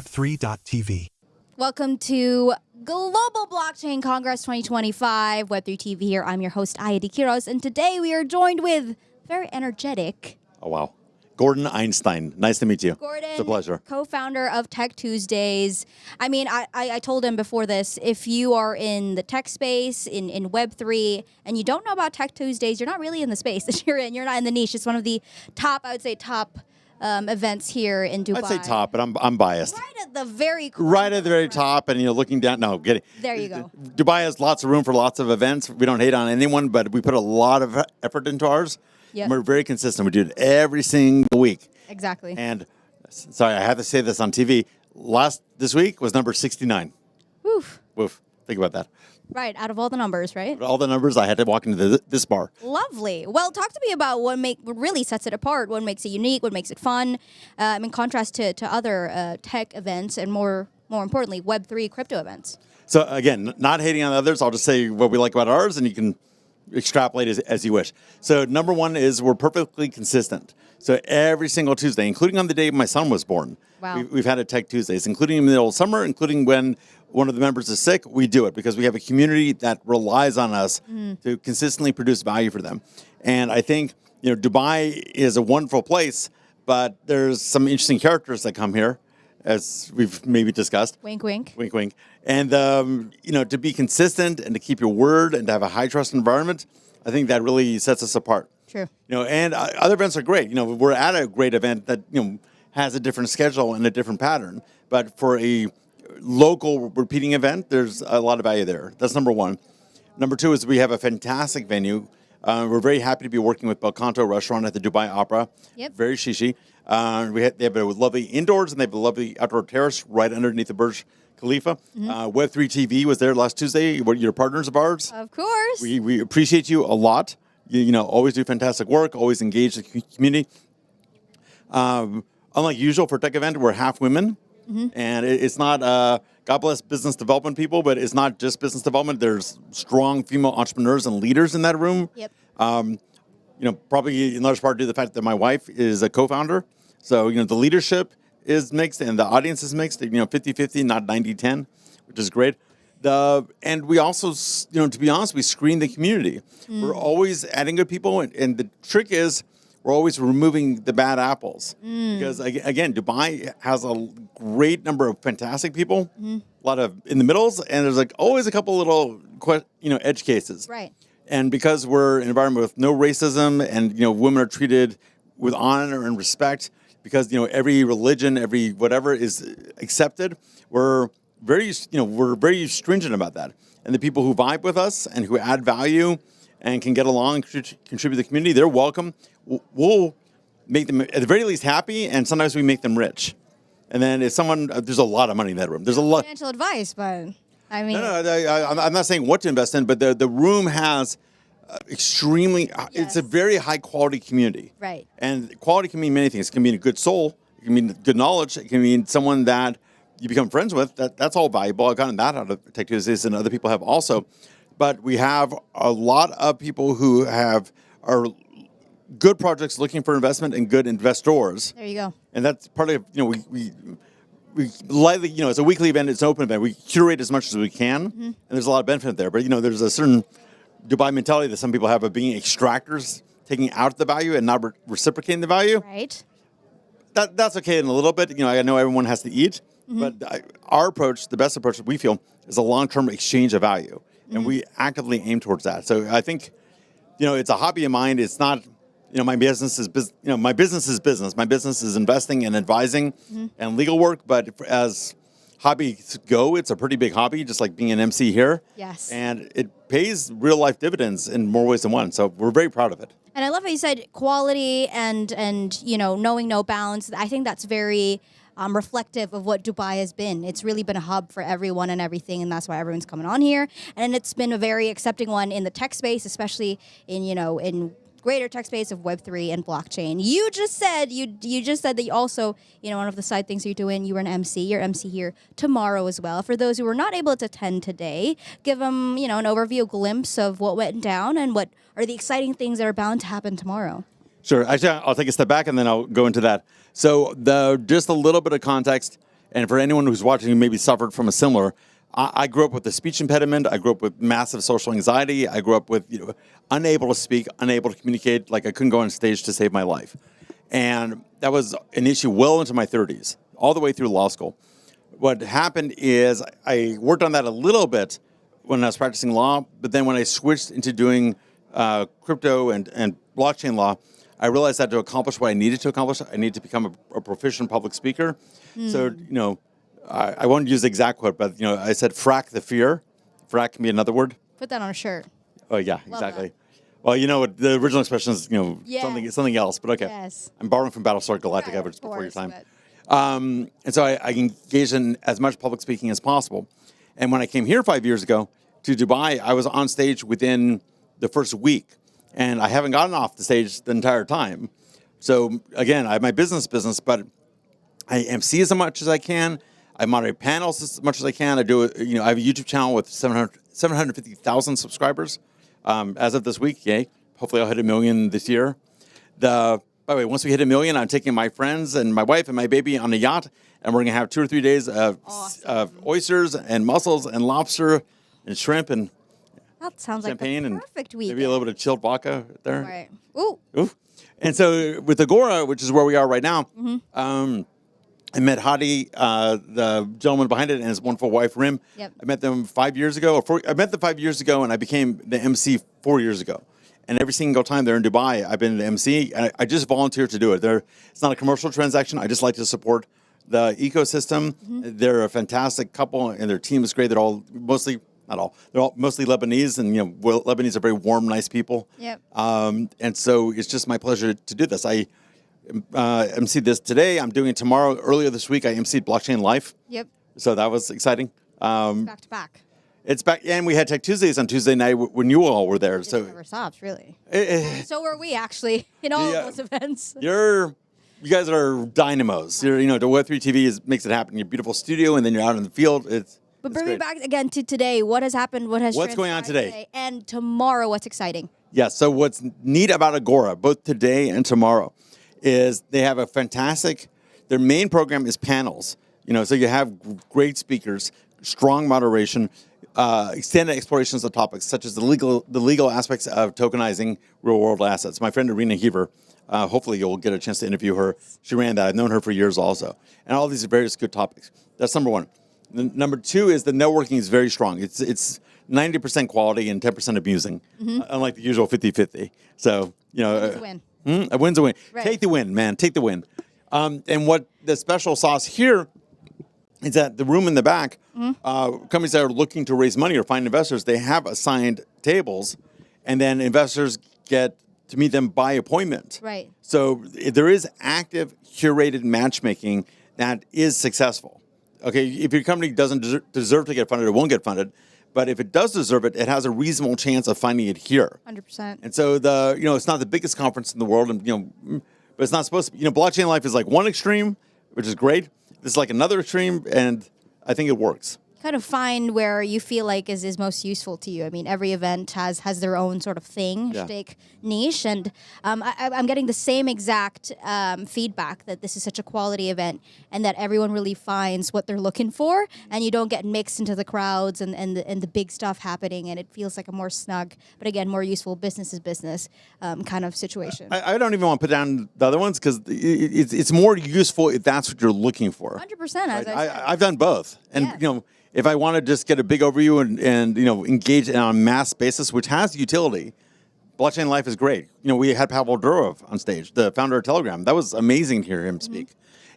web3.tv. Welcome to Global Blockchain Congress 2025, Web3 TV here. I'm your host, Ayadi Quiroz, and today we are joined with very energetic. Oh, wow. Gordon Einstein. Nice to meet you. Gordon, it's a pleasure. Co-founder of Tech Tuesdays. I mean, I told him before this, if you are in the tech space, in Web3, and you don't know about Tech Tuesdays, you're not really in the space that you're in. You're not in the niche. It's one of the top, I would say, top events here in Dubai. I'd say top, but I'm biased. Right at the very corner. Right at the very top, and looking down. No, get it. There you go. Dubai has lots of room for lots of events. We don't hate on anyone, but we put a lot of effort into ours. Yep. And we're very consistent. We do it every single week. Exactly. And sorry, I have to say this on TV. This week was number 69. Woof. Woof. Think about that. Right, out of all the numbers, right? All the numbers, I had to walk into this bar. Lovely. Well, talk to me about what really sets it apart, what makes it unique, what makes it fun, in contrast to other tech events and more importantly, Web3 crypto events. So again, not hating on others, I'll just say what we like about ours, and you can extrapolate as you wish. So number one is we're perfectly consistent. So every single Tuesday, including on the day my son was born, wow. we've had a Tech Tuesdays, including in the middle of summer, including when one of the members is sick, we do it because we have a community that relies on us to consistently produce value for them. And I think, Dubai is a wonderful place, but there's some interesting characters that come here, as we've maybe discussed. Wink, wink. Wink, wink. And, to be consistent and to keep your word and to have a high trust environment, I think that really sets us apart. True. And other events are great. We're at a great event that, has a different schedule and a different pattern. But for a local repeating event, there's a lot of value there. That's number one. Number two is we have a fantastic venue. We're very happy to be working with Belcanto Restaurant at the Dubai Opera. Yep. Very shishi. They have a lovely indoors and they have a lovely outdoor terrace right underneath the Burj Khalifa. Web3 TV was there last Tuesday. You're partners of ours. Of course. We appreciate you a lot. You always do fantastic work, always engage the community. Unlike usual for a tech event, we're half women. And it's not, God bless business development people, but it's not just business development. There's strong female entrepreneurs and leaders in that room. Yep. Probably in large part due to the fact that my wife is a co-founder. So, the leadership is mixed and the audience is mixed, 50-50, not 90-10, which is great. And we also, to be honest, we screen the community. We're always adding good people. And the trick is, we're always removing the bad apples because, again, Dubai has a great number of fantastic people, a lot of in the middles, and there's always a couple little, edge cases. Right. And because we're in an environment with no racism and, women are treated with honor and respect because, every religion, every whatever is accepted, we're very stringent about that. And the people who vibe with us and who add value and can get along and contribute to the community, they're welcome. We'll make them, at the very least, happy, and sometimes we make them rich. And then if there's a lot of money in that room. There's a lot. Financial advice, but I mean. I'm not saying what to invest in, but the room has extremely, it's a very high quality community. Right. And quality can mean many things. It can mean a good soul. It can mean good knowledge. It can mean someone that you become friends with. That's all valuable. I've gotten that out of Tech Tuesdays, and other people have also. But we have a lot of people who are good projects looking for investment and good investors. There you go. And that's part of, we lightly, it's a weekly event, it's an open event. We curate as much as we can, and there's a lot of benefit there. But, there's a certain Dubai mentality that some people have of being extractors, taking out the value and not reciprocating the value. Right. That's okay in a little bit. I know everyone has to eat, but our approach, the best approach that we feel, is a long-term exchange of value. And we actively aim towards that. So I think, it's a hobby of mine. It's not, my business is business. My business is business. My business is investing and advising and legal work. But as hobbies go, it's a pretty big hobby, just like being an MC here. Yes. And it pays real life dividends in more ways than one. So we're very proud of it. And I love how you said quality and knowing no bounds. I think that's very reflective of what Dubai has been. It's really been a hub for everyone and everything, and that's why everyone's coming on here. And it's been a very accepting one in the tech space, especially in greater tech space of Web3 and blockchain. You just said that you also, one of the side things you're doing, you were an MC. You're MC here tomorrow as well. For those who were not able to attend today, give them, an overview, a glimpse of what went down and what are the exciting things that are bound to happen tomorrow. Sure. Actually, I'll take a step back and then I'll go into that. So just a little bit of context. And for anyone who's watching who maybe suffered from a similar, I grew up with a speech impediment. I grew up with massive social anxiety. I grew up with unable to speak, unable to communicate. Like I couldn't go on stage to save my life. And that was an issue well into my 30s, all the way through law school. What happened is I worked on that a little bit when I was practicing law, but then when I switched into doing crypto and blockchain law, I realized that to accomplish what I needed to accomplish, I needed to become a proficient public speaker. So, I won't use the exact quote, but, I said, frack the fear. Frack can be another word. Put that on a shirt. Oh, yeah, Love exactly. that. Well, the original expression is, Yes. something else, but okay. Yes. I'm borrowing from Battlestar Galactica, Right, but it's of before your course, time. but- And so I engaged in as much public speaking as possible. And when I came here 5 years ago to Dubai, I was on stage within the first week. And I haven't gotten off the stage the entire time. So again, I have my business, but I MC as much as I can. I moderate panels as much as I can. I do, I have a YouTube channel with 750,000 subscribers as of this week. Yay! Hopefully, I'll hit 1 million this year. By the way, once we hit 1 million, I'm taking my friends and my wife and my baby on a yacht, and we're gonna have 2 or 3 days of oysters and mussels and lobster and shrimp and That sounds champagne like the and perfect week. maybe a little bit of chilled vodka there. Right. Ooh. Oof. And so with Agora, which is where we are right now, I met Hadi, the gentleman behind it, and his wonderful wife, Rim. Yep. I met them 5 years ago. I met them 5 years ago, and I became the MC 4 years ago. And every single time they're in Dubai, I've been the MC. And I just volunteer to do it. It's not a commercial transaction. I just like to support the ecosystem. They're a fantastic couple, and their team is great. They're all mostly, not all, they're all mostly Lebanese, and Lebanese are very warm, nice people. Yep. And so it's just my pleasure to do this. I emceed this today. I'm doing it tomorrow. Earlier this week, I emceed Blockchain Life. Yep. So that was exciting. Back to back. It's back, and we had Tech Tuesdays on Tuesday night when you all were there. It So never stops, really. so were we, actually, in all of those events. you guys are dynamos. The Web3 TV makes it happen. Your beautiful studio, and then you're out in the field. But bring me back again to today. What has happened? What's going on today? And tomorrow, what's exciting? Yes. So what's neat about Agora, both today and tomorrow, is they have a fantastic. Their main program is panels. So you have great speakers, strong moderation, extended explorations of topics such as the legal aspects of tokenizing real world assets. My friend Irina Heaver, hopefully you'll get a chance to interview her. She ran that. I've known her for years also, and all these various good topics. That's number one. Number two is the networking is very strong. It's 90% quality and 10% abusing, unlike the usual 50-50. So It's a win. a win's a win. Right. Take the win, man. Take the win. And what the special sauce here is that the room in the back, companies that are looking to raise money or find investors, they have assigned tables, and then investors get to meet them by appointment. Right. So there is active, curated matchmaking that is successful. Okay, if your company doesn't deserve to get funded, it won't get funded. But if it does deserve it, it has a reasonable chance of finding it here. 100%. And so it's not the biggest conference in the world, and but it's not supposed to be. Blockchain Life is like one extreme, which is great. This is like another extreme, and I think it works. Kind of find where you feel like is most useful to you. I mean, every event has their own sort of thing, shtick, niche, and I'm getting the same exact feedback that this is such a quality event and that everyone really finds what they're looking for, and you don't get mixed into the crowds and the big stuff happening, and it feels like a more snug, but again, more useful business is business kind of situation. I don't even want to put down the other ones because it's more useful if that's what you're looking for. 100%. As I said. I've done both, and Yeah. if I want to just get a big overview and engage on a mass basis, which has utility, Blockchain Life is great. We had Pavel Durov on stage, the founder of Telegram. That was amazing to hear him speak.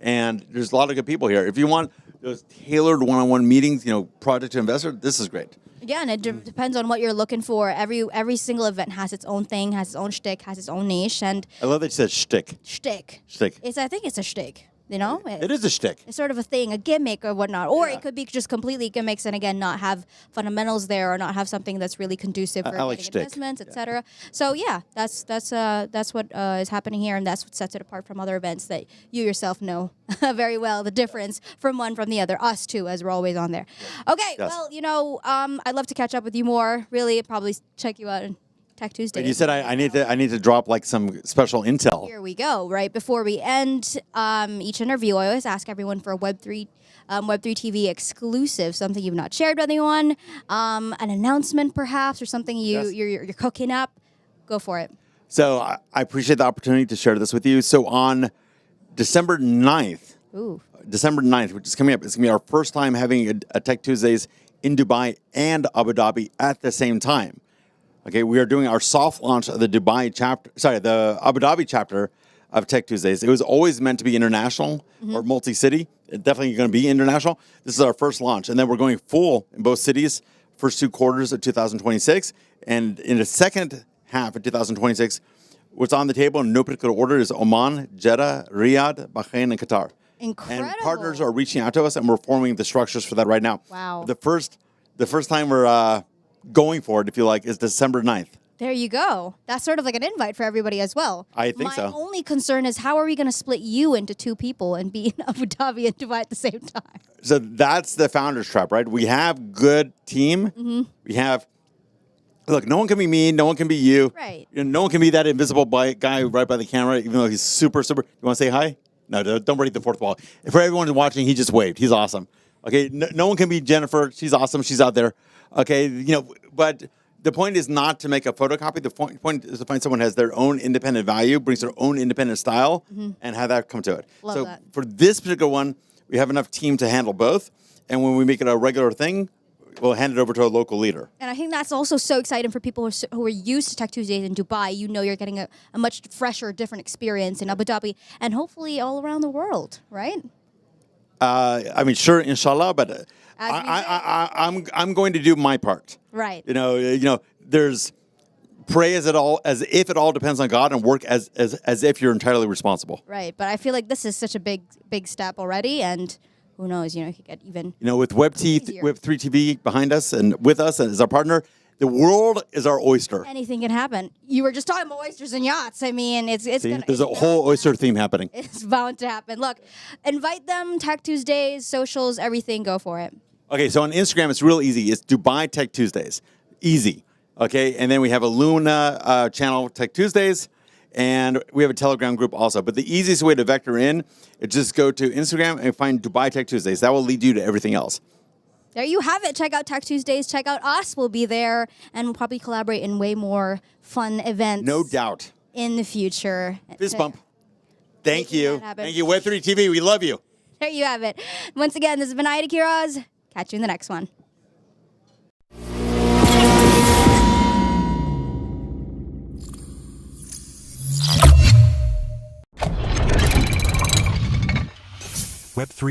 And there's a lot of good people here. If you want those tailored one-on-one meetings, project to investor, this is great. Again, it depends on what you're looking for. Every single event has its own thing, has its own shtick, has its own niche, and I love that you said shtick. shtick. Shtick. I think it's a shtick. It is a shtick. It's sort of a thing, a gimmick or whatnot, or Yeah. it could be just completely gimmicks and again not have fundamentals there or not have something that's really conducive for I like getting shtick. investments, etc. So yeah, that's what is happening here, and that's what sets it apart from other events that you yourself know very well the difference from one from the other. Us too, as we're always on there. Okay, Yes. well I'd love to catch up with you more. Really, probably check you out on Tech Tuesday. But you said I need to drop like some special intel. Here we go. Right before we end each interview, I always ask everyone for a Web3 Web3 TV exclusive, something you've not shared with anyone, an announcement perhaps, or something you're cooking up. Go for it. So I appreciate the opportunity to share this with you. So on December 9th, which is coming up, it's going to be our first time having a Tech Tuesdays in Dubai and Abu Dhabi at the same time. Okay, we are doing our soft launch of the Abu Dhabi chapter of Tech Tuesdays. It was always meant to be international or multi-city. It's definitely going to be international. This is our first launch. And then we're going full in both cities, first 2 quarters of 2026. And in the second half of 2026, what's on the table in no particular order is Oman, Jeddah, Riyadh, Bahrain, and Qatar. Incredible. And partners are reaching out to us, and we're forming the structures for that right now. Wow. The first time we're going for it, if you like, is December 9th. There you go. That's sort of like an invite for everybody as well. I think so. My only concern is how are we going to split you into 2 people and be in Abu Dhabi and Dubai at the same time? So that's the founder's trap, right? We have good team. We have, look, no one can be me. No one can be you. Right. No one can be that invisible guy right by the camera, even though he's super. You want to say hi? No, don't break the fourth wall. For everyone watching, he just waved. He's awesome. Okay, no one can be Jennifer. She's awesome. She's out there. Okay, but the point is not to make a photocopy. The point is to find someone who has their own independent value, brings their own independent style, and have that come to it. Love that. For this particular one, we have enough team to handle both. And when we make it a regular thing, we'll hand it over to a local leader. And I think that's also so exciting for people who are used to Tech Tuesdays in Dubai. You're getting a much fresher, different experience in Abu Dhabi and hopefully all around the world, right? I mean, sure, inshallah, but I'm going to do my part. Right. There's pray as if it all depends on God, and work as if you're entirely responsible. Right. But I feel like this is such a big step already, and who knows, it could get even with Web3 TV behind us and with us as our partner, the world is our oyster. Anything can happen. You were just talking about oysters and yachts. I mean, there's a whole oyster theme happening. It's bound to happen. Look, invite them, Tech Tuesdays, socials, everything. Go for it. Okay, so on Instagram, it's real easy. It's Dubai Tech Tuesdays. Easy. Okay, and then we have a Luna channel, Tech Tuesdays, and we have a Telegram group also. But the easiest way to vector in is just go to Instagram and find Dubai Tech Tuesdays. That will lead you to everything else. There you have it. Check out Tech Tuesdays. Check out us. We'll be there, and we'll probably collaborate in way more fun events. No doubt. In the future. Fist bump. Thank you. Thank you, Web3 TV. We love you. There you have it. Once again, this is Vinayata Kiraz. Catch you in the next one. Web3